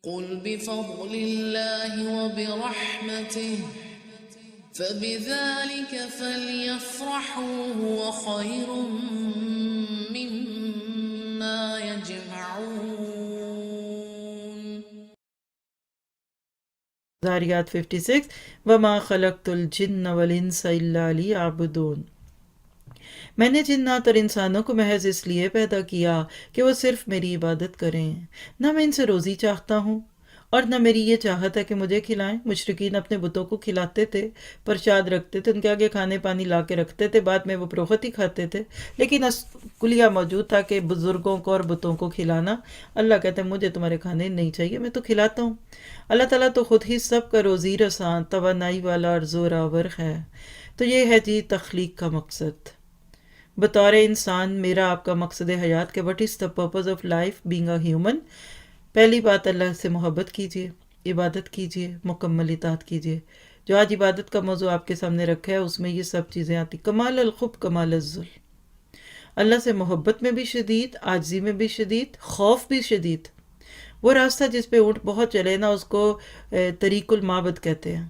قل بفضل الله وبرحمته فبذلك فليفرحوا هو خير مما يجمعون. ذاریات 56 وما خلقت الجن والانس الا لیعبدون. میں نے جنات اور انسانوں کو محض اس لیے پیدا کیا کہ وہ صرف میری عبادت کریں. نہ میں ان سے روزی چاہتا ہوں اور نہ میری یہ چاہت ہے کہ مجھے کھلائیں. مشرکین اپنے بتوں کو کھلاتے تھے، پرشاد رکھتے تھے، ان کے آگے کھانے پانی لا کے رکھتے تھے، بعد میں وہ فروخت ہی کھاتے تھے، لیکن کلیہ موجود تھا کہ بزرگوں کو اور بتوں کو کھلانا. اللہ کہتے ہیں مجھے تمہارے کھانے نہیں چاہیے، میں تو کھلاتا ہوں. اللہ تعالیٰ تو خود ہی سب کا روزی رساں، توانائی والا اور زوراور ہے. تو یہ ہے جی تخلیق کا مقصد. بطور انسان میرا آپ کا مقصد حیات کہ what is the purpose of life being a human. پہلی بات اللہ سے محبت کیجیے، عبادت کیجیے، مکمل اطاعت کیجیے. جو آج عبادت کا موضوع آپ کے سامنے رکھا ہے اس میں یہ سب چیزیں آتی. کمال الخب کمال الذل، اللہ سے محبت میں بھی شدید، عاجزی میں بھی شدید، خوف بھی شدید. وہ راستہ جس پہ اونٹ بہت چلے نا اس کو طریق المعبد کہتے ہیں.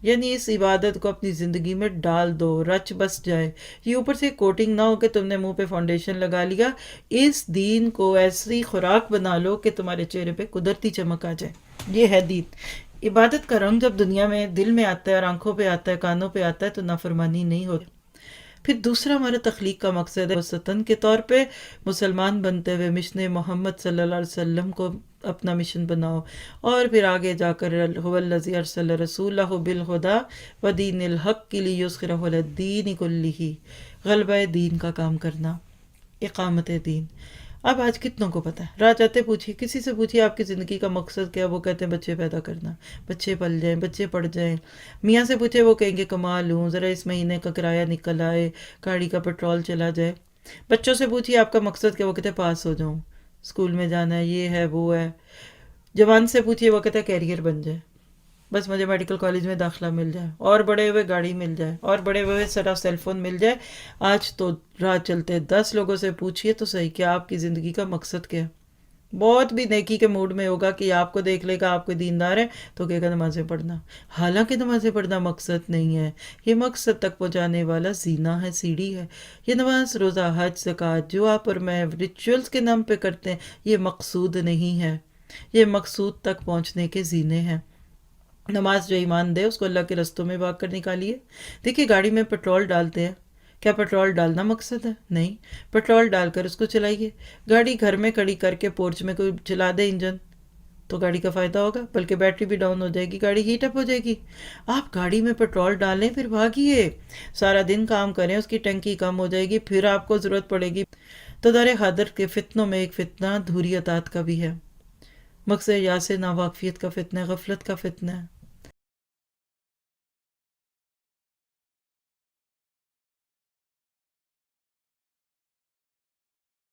یعنی اس عبادت کو اپنی زندگی میں ڈال دو، رچ بس جائے. یہ اوپر سے کوٹنگ نہ ہو کہ تم نے منہ پہ فاؤنڈیشن لگا لیا. اس دین کو ایسی خوراک بنا لو کہ تمہارے چہرے پہ قدرتی چمک آ جائے. یہ ہے دین. عبادت کا رنگ جب دنیا میں دل میں آتا ہے اور آنکھوں پہ آتا ہے، کانوں پہ آتا ہے، تو نافرمانی نہیں ہوتی. پھر دوسرا ہمارا تخلیق کا مقصد ہے وسطاً کے طور پہ مسلمان بنتے ہوئے مشن محمد صلی اللہ علیہ وسلم کو اپنا مشن بناؤ، اور پھر آگے جا کر هو الذی ارسل رسولہ بالہدی ودین الحق لیظہرہ علی الدین کلہ، غلبہ دین کا کام کرنا، اقامت دین. اب آج کتنوں کو پتہ ہے؟ راہ جاتے پوچھیے، کسی سے پوچھیے آپ کی زندگی کا مقصد کیا، وہ کہتے ہیں بچے پیدا کرنا، بچے پل جائیں، بچے پڑھ جائیں. میاں سے پوچھے وہ کہیں گے کما لوں، ذرا اس مہینے کا کرایہ نکل آئے، گاڑی کا پیٹرول چلا جائے. بچوں سے پوچھیے آپ کا مقصد کیا، وہ کہتے ہیں پاس ہو جاؤں، اسکول میں جانا ہے، یہ ہے وہ ہے. جوان سے پوچھیے وہ کہتا ہے کیریئر بن جائے، بس مجھے میڈیکل کالج میں داخلہ مل جائے، اور بڑے ہوئے گاڑی مل جائے، اور بڑے ہوئے سرا سیل فون مل جائے. آج تو راہ چلتے 10 لوگوں سے پوچھیے تو صحیح کہ آپ کی زندگی کا مقصد کیا ہے. بہت بھی نیکی کے موڈ میں ہوگا کہ آپ کو دیکھ لے گا آپ کوئی دیندار ہے تو کہے گا نمازیں پڑھنا. حالانکہ نمازیں پڑھنا مقصد نہیں ہے، یہ مقصد تک پہنچانے والا زینہ ہے، سیڑھی ہے. یہ نماز، روزہ، حج، زکوٰۃ جو آپ اور میں ریچولز کے نام پہ کرتے ہیں یہ مقصود نہیں ہے، یہ مقصود تک پہنچنے کے زینے ہیں. نماز جو ایمان دے اس کو اللہ کے رستوں میں بھاگ کر نکالیے. دیکھیے گاڑی میں پیٹرول ڈالتے ہیں، کیا پیٹرول ڈالنا مقصد ہے؟ نہیں. پیٹرول ڈال کر اس کو چلائیے. گاڑی گھر میں کھڑی کر کے پورچ میں کوئی چلا دے انجن تو گاڑی کا فائدہ ہوگا، بلکہ بیٹری بھی ڈاؤن ہو جائے گی، گاڑی ہیٹ اپ ہو جائے گی. آپ گاڑی میں پیٹرول ڈالیں پھر بھاگیے، سارا دن کام کریں، اس کی ٹنکی کم ہو جائے گی، پھر آپ کو ضرورت پڑے گی. تو دور حاضر کے فتنوں میں ایک فتنہ دھوری اطاعت کا بھی ہے. مقصد حیات سے ناواقفیت کا فتنہ ہے، غفلت کا فتنہ ہے.